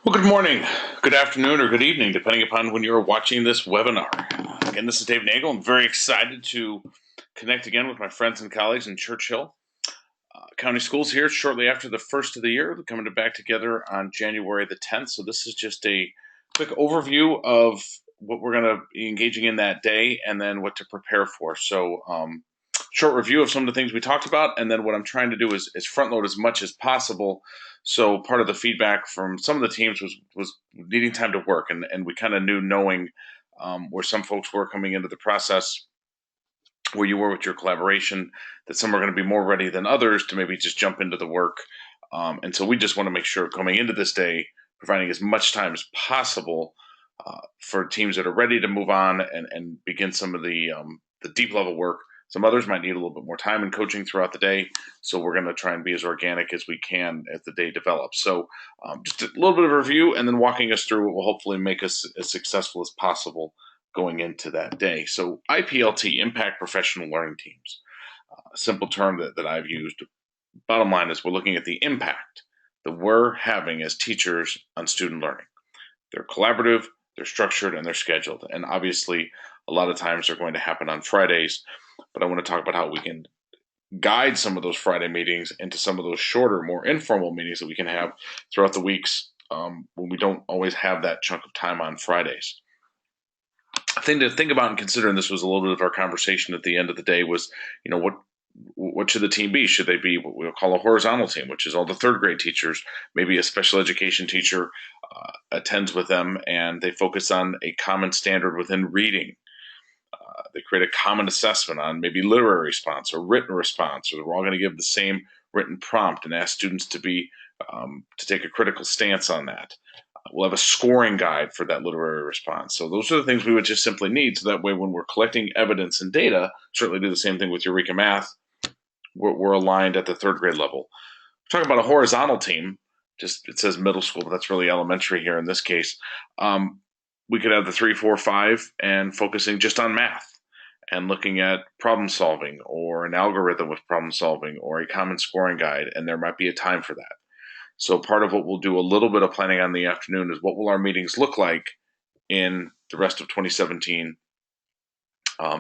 Well, good morning, good afternoon, or good evening, depending upon when you're watching this webinar. Again, this is Dave Nagel. I'm very excited to connect again with my friends and colleagues in Churchill County Schools here shortly after the first of the year. They're coming back together on January the 10th. So this is just a quick overview of what we're going to be engaging in that day and then what to prepare for. So short review of some of the things we talked about, and then what I'm trying to do is front load as much as possible. So part of the feedback from some of the teams was needing time to work, and we kind of knew, knowing where some folks were coming into the process, where you were with your collaboration, that some are going to be more ready than others to maybe just jump into the work. And so we just want to make sure coming into this day, providing as much time as possible for teams that are ready to move on and begin some of the deep level work. Some others might need a little bit more time and coaching throughout the day. So we're going to try and be as organic as we can as the day develops. So just a little bit of a review and then walking us through what will hopefully make us as successful as possible going into that day. So IPLT, Impact Professional Learning Teams, a simple term that I've used. Bottom line is we're looking at the impact that we're having as teachers on student learning. They're collaborative, they're structured, and they're scheduled. And obviously, a lot of times they're going to happen on Fridays, but I want to talk about how we can guide some of those Friday meetings into some of those shorter, more informal meetings that we can have throughout the weeks when we don't always have that chunk of time on Fridays. A thing to think about and consider, and this was a little bit of our conversation at the end of the day, was, what should the team be? Should they be what we'll call a horizontal team, which is all the third grade teachers, maybe a special education teacher attends with them, and they focus on a common standard within reading. They create a common assessment on maybe literary response or written response, or we're all going to give the same written prompt and ask students to take a critical stance on that. We'll have a scoring guide for that literary response. So those are the things we would just simply need. So that way, when we're collecting evidence and data, certainly do the same thing with Eureka Math, we're aligned at the third grade level. We're talking about a horizontal team. Just it says middle school, but that's really elementary here in this case. We could have the 3, 4, 5 and focusing just on math and looking at problem solving or an algorithm with problem solving or a common scoring guide, and there might be a time for that. So part of what we'll do a little bit of planning on in the afternoon is what will our meetings look like in the rest of 2017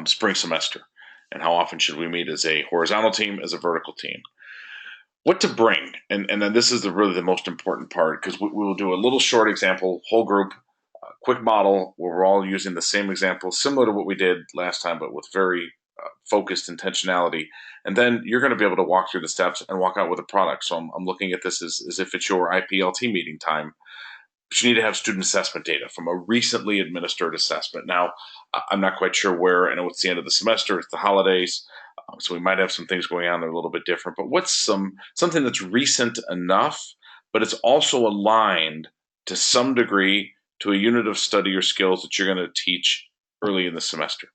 spring semester, and how often should we meet as a horizontal team, as a vertical team. What to bring, and then this is really the most important part, because we will do a little short example, whole group, quick model where we're all using the same example, similar to what we did last time, but with very focused intentionality. And then you're going to be able to walk through the steps and walk out with a product. So I'm looking at this as if it's your IPLT meeting time. But you need to have student assessment data from a recently administered assessment. Now, I'm not quite sure where. I know it's the end of the semester, it's the holidays, so we might have some things going on that are a little bit different. But what's something that's recent enough, but it's also aligned to some degree to a unit of study or skills that you're going to teach early in the semester.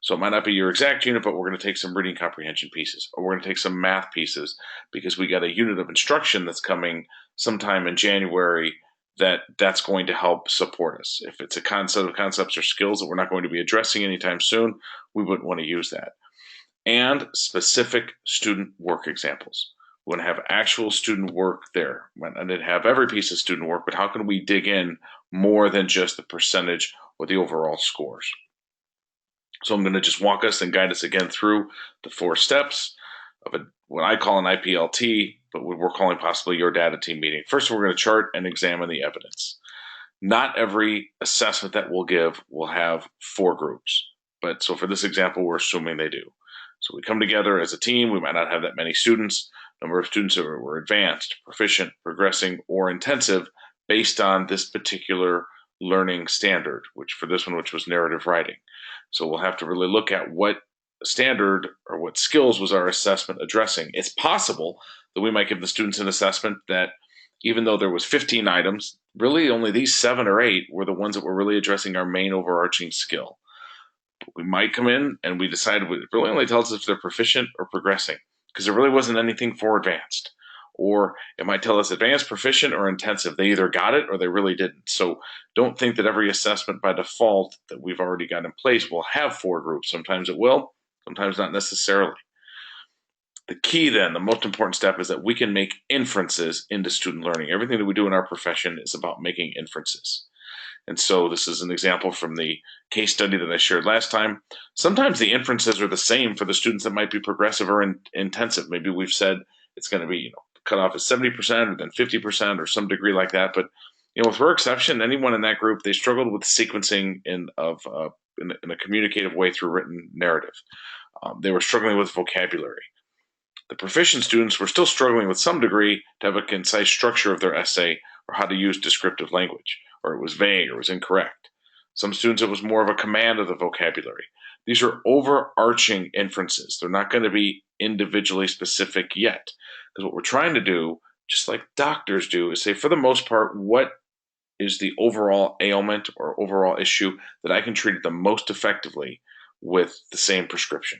So it might not be your exact unit, but we're going to take some reading comprehension pieces, or we're going to take some math pieces, because we got a unit of instruction that's coming sometime in January that's going to help support us. If it's a concepts or skills that we're not going to be addressing anytime soon, we wouldn't want to use that. And specific student work examples. We want to have actual student work there. I didn't have every piece of student work, but how can we dig in more than just the percentage or the overall scores? So I'm going to just walk us and guide us again through the 4 steps of what I call an IPLT, but what we're calling possibly your data team meeting. First, we're going to chart and examine the evidence. Not every assessment that we'll give will have 4 groups, but so for this example, we're assuming they do. So we come together as a team. We might not have that many students. Number of students were advanced, proficient, progressing, or intensive based on this particular learning standard, which was narrative writing. So we'll have to really look at what standard or what skills was our assessment addressing. It's possible that we might give the students an assessment that, even though there was 15 items, really only these 7 or 8 were the ones that were really addressing our main overarching skill. We might come in and we decide it really only tells us if they're proficient or progressing, because there really wasn't anything for advanced. Or it might tell us advanced, proficient, or intensive. They either got it or they really didn't. So don't think that every assessment by default that we've already got in place will have 4 groups. Sometimes it will, sometimes not necessarily. The key then, the most important step, is that we can make inferences into student learning. Everything that we do in our profession is about making inferences. And so this is an example from the case study that I shared last time. Sometimes the inferences are the same for the students that might be progressive or intensive. Maybe we've said it's going to be, cut off at 70% or then 50% or some degree like that. But, with her exception, anyone in that group, they struggled with sequencing in a communicative way through written narrative. They were struggling with vocabulary. The proficient students were still struggling with some degree to have a concise structure of their essay or how to use descriptive language, or it was vague or was incorrect. Some students, it was more of a command of the vocabulary. These are overarching inferences. They're not going to be individually specific yet. Because what we're trying to do, just like doctors do, is say, for the most part, what is the overall ailment or overall issue that I can treat it the most effectively with the same prescription.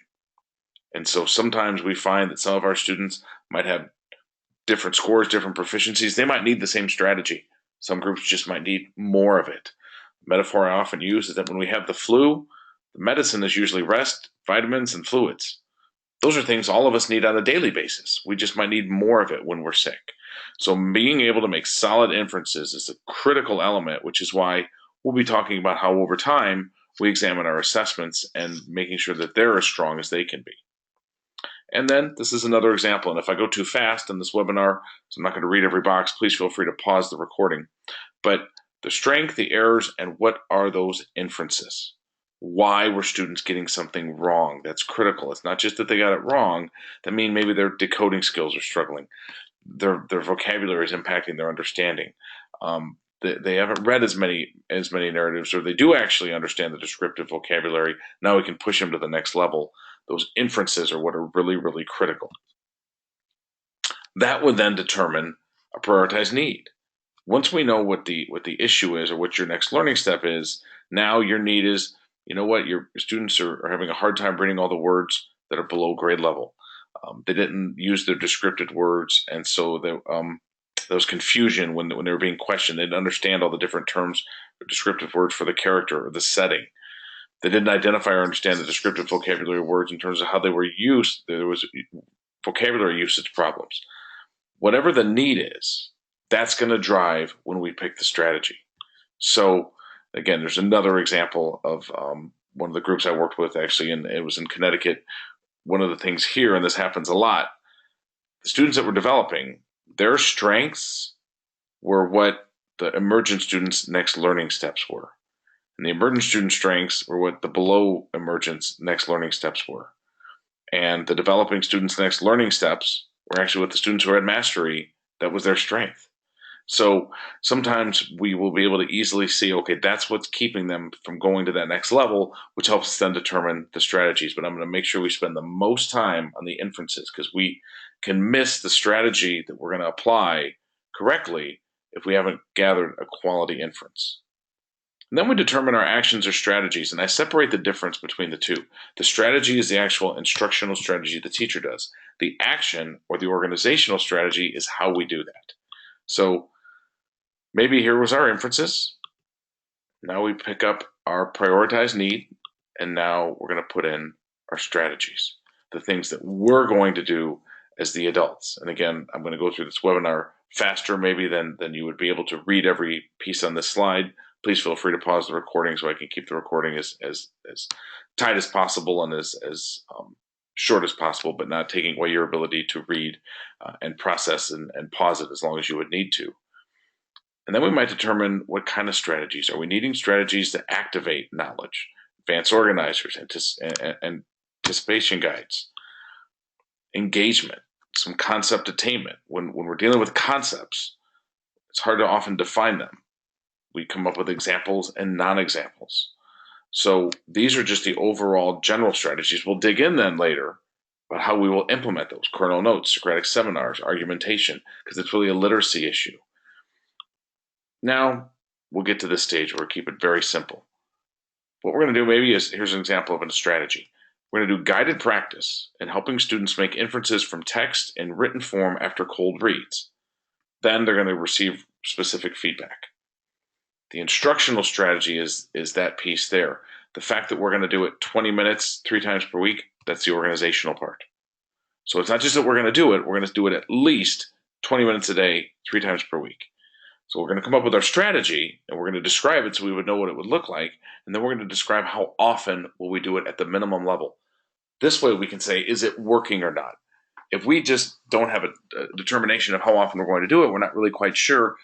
And so sometimes we find that some of our students might have different scores, different proficiencies. They might need the same strategy. Some groups just might need more of it. The metaphor I often use is that when we have the flu, the medicine is usually rest, vitamins, and fluids. Those are things all of us need on a daily basis. We just might need more of it when we're sick. So being able to make solid inferences is a critical element, which is why we'll be talking about how over time we examine our assessments and making sure that they're as strong as they can be. And then this is another example. And if I go too fast in this webinar, so I'm not going to read every box, please feel free to pause the recording. But the strength, the errors, and what are those inferences? Why were students getting something wrong? That's critical. It's not just that they got it wrong. That means maybe their decoding skills are struggling. Their vocabulary is impacting their understanding. They haven't read as many narratives, or they do actually understand the descriptive vocabulary. Now we can push them to the next level. Those inferences are what are really, really critical. That would then determine a prioritized need. Once we know what the issue is or what your next learning step is, now your need is, your students are having a hard time reading all the words that are below grade level. They didn't use their descriptive words, and so there was confusion when they were being questioned. They didn't understand all the different terms or descriptive words for the character or the setting. They didn't identify or understand the descriptive vocabulary words in terms of how they were used. There was vocabulary usage problems. Whatever the need is, that's going to drive when we pick the strategy. So again, there's another example of one of the groups I worked with, actually, and it was in Connecticut. One of the things here, and this happens a lot, the students that were developing, their strengths were what the emergent students' next learning steps were. And the emergent student strengths were what the below emergent's next learning steps were. And the developing students' next learning steps were actually what the students who had mastery, that was their strength. So sometimes we will be able to easily see, okay, that's what's keeping them from going to that next level, which helps us then determine the strategies. But I'm going to make sure we spend the most time on the inferences, because we can miss the strategy that we're going to apply correctly if we haven't gathered a quality inference. And then we determine our actions or strategies, and I separate the difference between the two. The strategy is the actual instructional strategy the teacher does. The action or the organizational strategy is how we do that. So maybe here was our inferences. Now we pick up our prioritized need, and now we're going to put in our strategies, the things that we're going to do as the adults. And again, I'm going to go through this webinar faster maybe than you would be able to read every piece on this slide. Please feel free to pause the recording so I can keep the recording as tight as possible and as short as possible, but not taking away your ability to read and process and pause it as long as you would need to. And then we might determine what kind of strategies. Are we needing strategies to activate knowledge, advanced organizers, anticipation guides, engagement, some concept attainment? When we're dealing with concepts, it's hard to often define them. We come up with examples and non-examples. So these are just the overall general strategies. We'll dig in then later about how we will implement those: kernel notes, Socratic seminars, argumentation, because it's really a literacy issue. Now we'll get to this stage where we keep it very simple. What we're going to do maybe is, here's an example of a strategy. We're going to do guided practice in helping students make inferences from text in written form after cold reads. Then they're going to receive specific feedback. The instructional strategy is that piece there. The fact that we're going to do it 20 minutes, 3 times per week, that's the organizational part. So it's not just that we're going to do it, we're going to do it at least 20 minutes a day, 3 times per week. So we're going to come up with our strategy and we're going to describe it so we would know what it would look like. And then we're going to describe how often will we do it at the minimum level. This way we can say, is it working or not? If we just don't have a determination of how often we're going to do it, we're not really quite sure,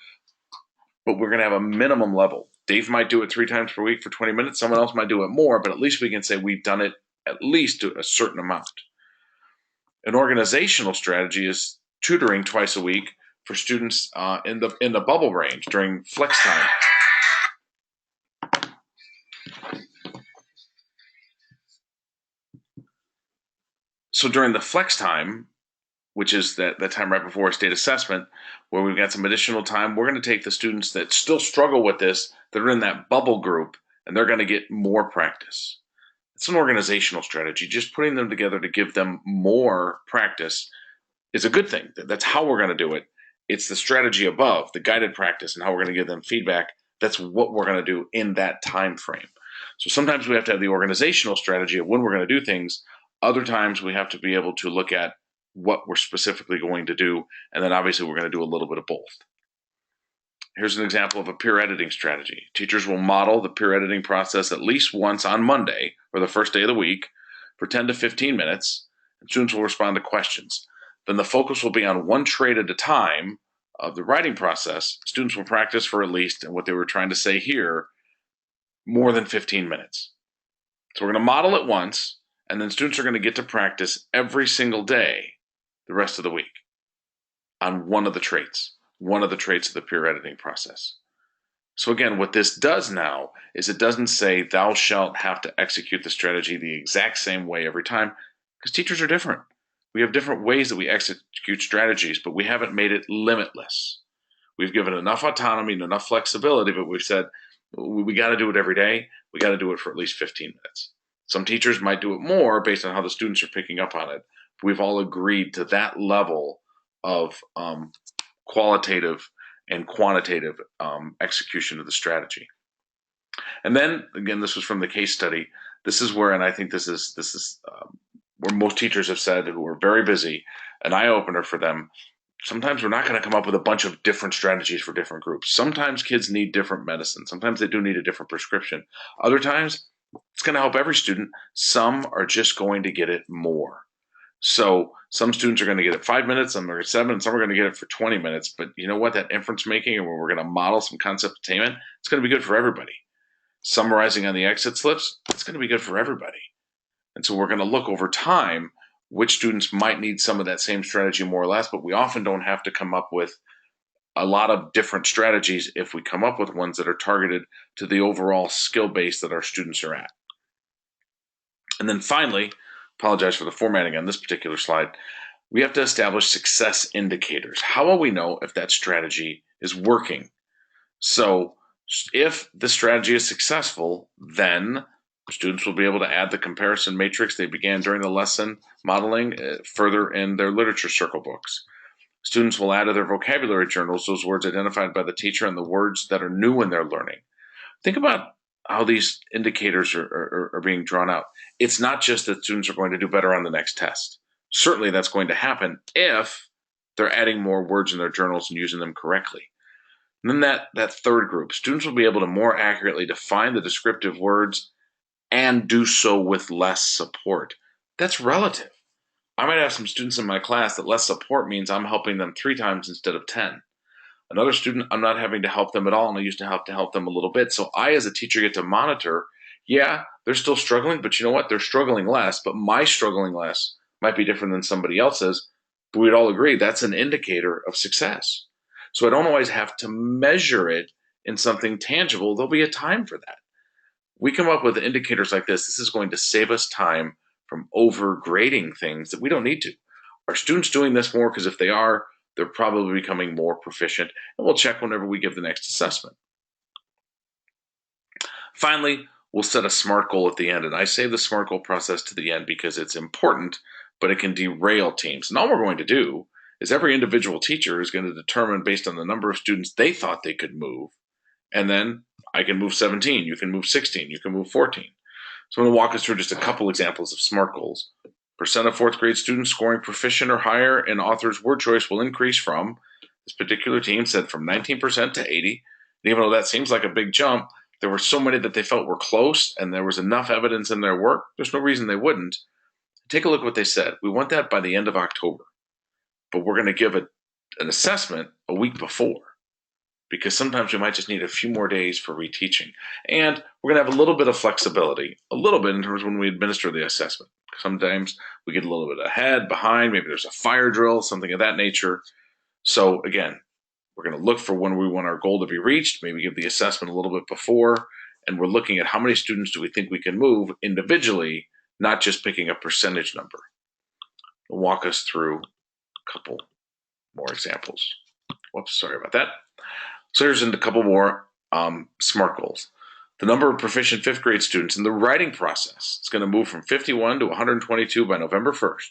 but we're going to have a minimum level. Dave might do it 3 times per week for 20 minutes. Someone else might do it more, but at least we can say we've done it at least to a certain amount. An organizational strategy is tutoring twice a week for students in the bubble range during flex time. So during the flex time, which is that time right before state assessment, where we've got some additional time, we're going to take the students that still struggle with this, that are in that bubble group, and they're going to get more practice. It's an organizational strategy. Just putting them together to give them more practice is a good thing. That's how we're going to do it. It's the strategy above, the guided practice, and how we're going to give them feedback. That's what we're going to do in that time frame. So sometimes we have to have the organizational strategy of when we're going to do things. Other times we have to be able to look at what we're specifically going to do, and then obviously we're going to do a little bit of both. Here's an example of a peer editing strategy. Teachers will model the peer editing process at least once on Monday, or the first day of the week, for 10 to 15 minutes, and students will respond to questions. Then the focus will be on one trait at a time of the writing process. Students will practice for at least, and what they were trying to say here, more than 15 minutes. So we're going to model it once, and then students are going to get to practice every single day the rest of the week on one of the traits of the peer editing process. So again, what this does now is it doesn't say thou shalt have to execute the strategy the exact same way every time, because teachers are different. We have different ways that we execute strategies, but we haven't made it limitless. We've given enough autonomy and enough flexibility, but we've said we got to do it every day. We got to do it for at least 15 minutes. Some teachers might do it more based on how the students are picking up on it. We've all agreed to that level of qualitative and quantitative execution of the strategy. And then, again, this was from the case study. This is where, and I think this is where most teachers have said who are very busy, an eye-opener for them. Sometimes we're not going to come up with a bunch of different strategies for different groups. Sometimes kids need different medicine. Sometimes they do need a different prescription. Other times, it's going to help every student. Some are just going to get it more. So some students are going to get it 5 minutes, some are 7, and some are going to get it for 20 minutes. But you know what? That inference making, and where we're going to model some concept attainment, it's going to be good for everybody. Summarizing on the exit slips, it's going to be good for everybody. And so we're going to look over time which students might need some of that same strategy more or less, but we often don't have to come up with a lot of different strategies if we come up with ones that are targeted to the overall skill base that our students are at. And then finally, apologize for the formatting on this particular slide, we have to establish success indicators. How will we know if that strategy is working? So if the strategy is successful, then students will be able to add the comparison matrix they began during the lesson modeling further in their literature circle books. Students will add to their vocabulary journals those words identified by the teacher and the words that are new in their learning. Think about how these indicators are being drawn out. It's not just that students are going to do better on the next test. Certainly that's going to happen if they're adding more words in their journals and using them correctly. And then that third group, students will be able to more accurately define the descriptive words and do so with less support. That's relative. I might have some students in my class that less support means I'm helping them 3 times instead of 10. Another student, I'm not having to help them at all, and I used to have to help them a little bit. So I, as a teacher, get to monitor, yeah, they're still struggling, but you know what? They're struggling less, but my struggling less might be different than somebody else's. But we'd all agree that's an indicator of success. So I don't always have to measure it in something tangible. There'll be a time for that. We come up with indicators like this is going to save us time from over-grading things that we don't need to. Are students doing this more? Because if they are, they're probably becoming more proficient, and we'll check whenever we give the next assessment. Finally, we'll set a SMART goal at the end, and I save the SMART goal process to the end because it's important, but it can derail teams. And all we're going to do is every individual teacher is going to determine based on the number of students they thought they could move, and then I can move 17, you can move 16, you can move 14. So I'm going to walk us through just a couple examples of SMART goals. Percent of fourth grade students scoring proficient or higher in author's word choice will increase from, this particular team said, from 19% to 80. And even though that seems like a big jump, there were so many that they felt were close and there was enough evidence in their work, there's no reason they wouldn't. Take a look at what they said. We want that by the end of October, but we're going to give an assessment a week before, because sometimes we might just need a few more days for reteaching. And we're going to have a little bit of flexibility, a little bit in terms of when we administer the assessment. Sometimes we get a little bit ahead, behind, maybe there's a fire drill, something of that nature. So again, we're going to look for when we want our goal to be reached, maybe give the assessment a little bit before, and we're looking at how many students do we think we can move individually, not just picking a percentage number. We'll walk us through a couple more examples. Whoops, sorry about that. So here's a couple more SMART goals. The number of proficient fifth grade students in the writing process is going to move from 51 to 122 by November 1st,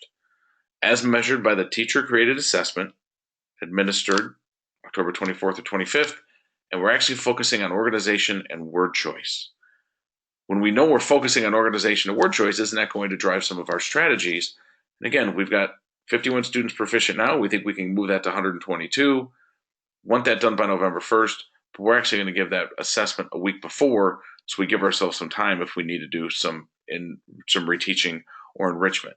as measured by the teacher-created assessment administered October 24th or 25th, and we're actually focusing on organization and word choice. When we know we're focusing on organization and word choice, isn't that going to drive some of our strategies? And again, we've got 51 students proficient now. We think we can move that to 122. Want that done by November 1st, but we're actually going to give that assessment a week before, so we give ourselves some time if we need to do some reteaching or enrichment.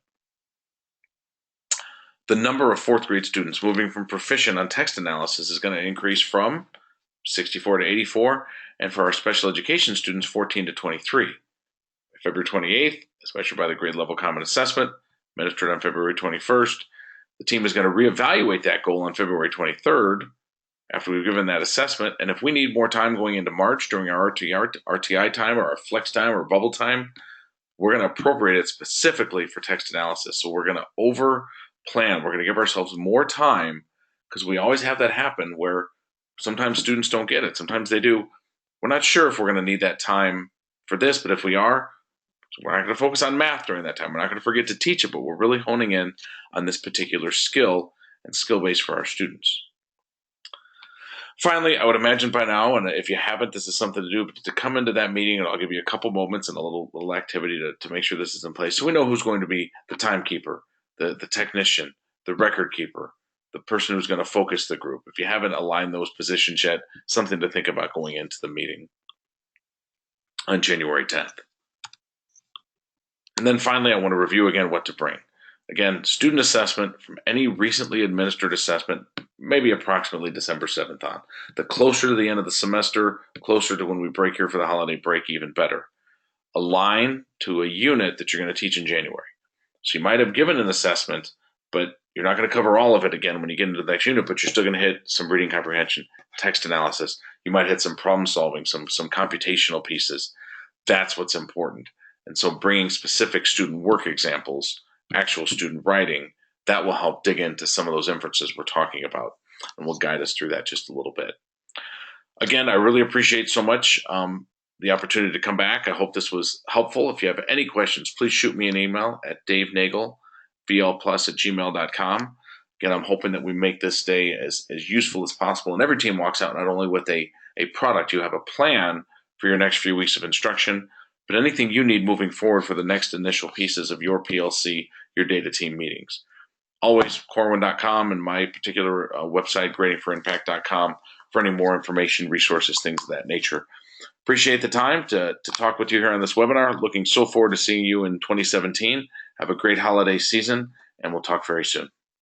The number of fourth grade students moving from proficient on text analysis is going to increase from 64 to 84, and for our special education students, 14 to 23. February 28th, as measured by the grade level common assessment, administered on February 21st. The team is going to reevaluate that goal on February 23rd after we've given that assessment. And if we need more time going into March during our RTI time or our flex time or bubble time, we're going to appropriate it specifically for text analysis. So we're going to over plan. We're going to give ourselves more time, because we always have that happen where sometimes students don't get it. Sometimes they do. We're not sure if we're going to need that time for this, but if we are, we're not going to focus on math during that time. We're not going to forget to teach it, but we're really honing in on this particular skill and skill base for our students. Finally, I would imagine by now, and if you haven't, this is something to do, but to come into that meeting, and I'll give you a couple moments and a little activity to make sure this is in place. So we know who's going to be the timekeeper, the technician, the record keeper, the person who's going to focus the group. If you haven't aligned those positions yet, something to think about going into the meeting on January 10th. And then finally, I want to review again what to bring. Again, student assessment from any recently administered assessment, maybe approximately December 7th on. The closer to the end of the semester, closer to when we break here for the holiday break, even better. Align to a unit that you're going to teach in January. So you might have given an assessment, but you're not going to cover all of it again when you get into the next unit, but you're still going to hit some reading comprehension, text analysis. You might hit some problem solving, some computational pieces. That's what's important. And so bringing specific student work examples, actual student writing, that will help dig into some of those inferences we're talking about, and will guide us through that just a little bit. Again, I really appreciate so much the opportunity to come back. I hope this was helpful. If you have any questions, please shoot me an email at davenagel@vlplus@gmail.com. Again, I'm hoping that we make this day as useful as possible, and every team walks out not only with a product, you have a plan for your next few weeks of instruction, but anything you need moving forward for the next initial pieces of your PLC, your data team meetings. Always Corwin.com and my particular website, gradingforimpact.com, for any more information, resources, things of that nature. Appreciate the time to talk with you here on this webinar. Looking so forward to seeing you in 2017. Have a great holiday season, and we'll talk very soon.